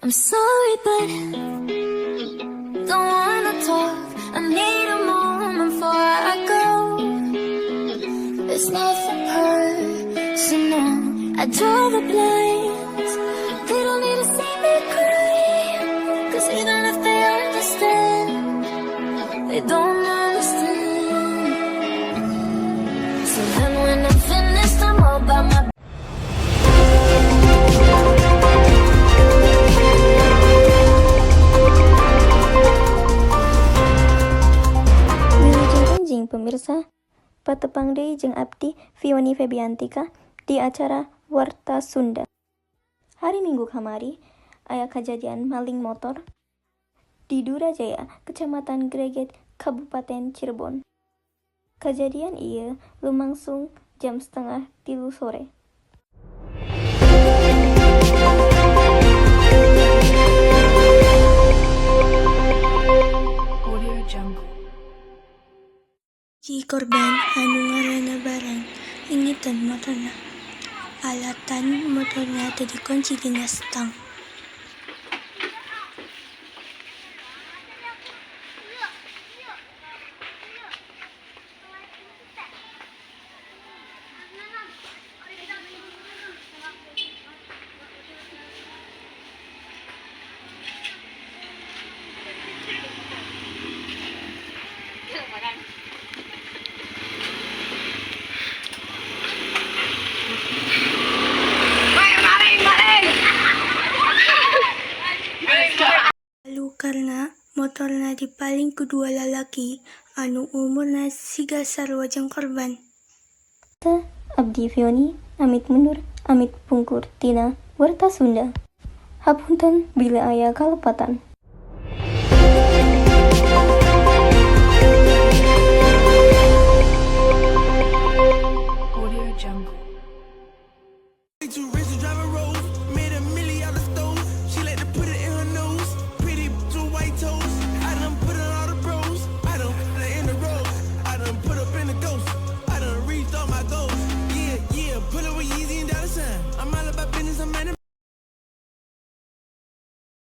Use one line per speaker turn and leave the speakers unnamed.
I'm sorry, but don't wanna talk. I need a moment before I go. It's nothing personal. I draw the blinds. They don't need to see me cry. 'Cause even if they understand, they don't understand. So then when I'm finished, I'm all by my
pemirsa, patepang deui jeung abdi Vioni Febiantika di acara Warta Sunda. Hari Minggu kamari aya kejadian maling motor di Durajaya, Kecamatan Greget, Kabupaten Cirebon. Kejadian ieu lumangsung jam 2:30 sore.
Si korban anu ngaranna Barang ingetan motorna. Alatan motorna teu dikunci dina stang. Lalu karena motorna dipaling kedua lalaki anu umurna siga sarua jeung korban.
Abdi Vioni amit mundur, amit pungkur tina Warta Sunda. Hapunten bila aya kalepatan.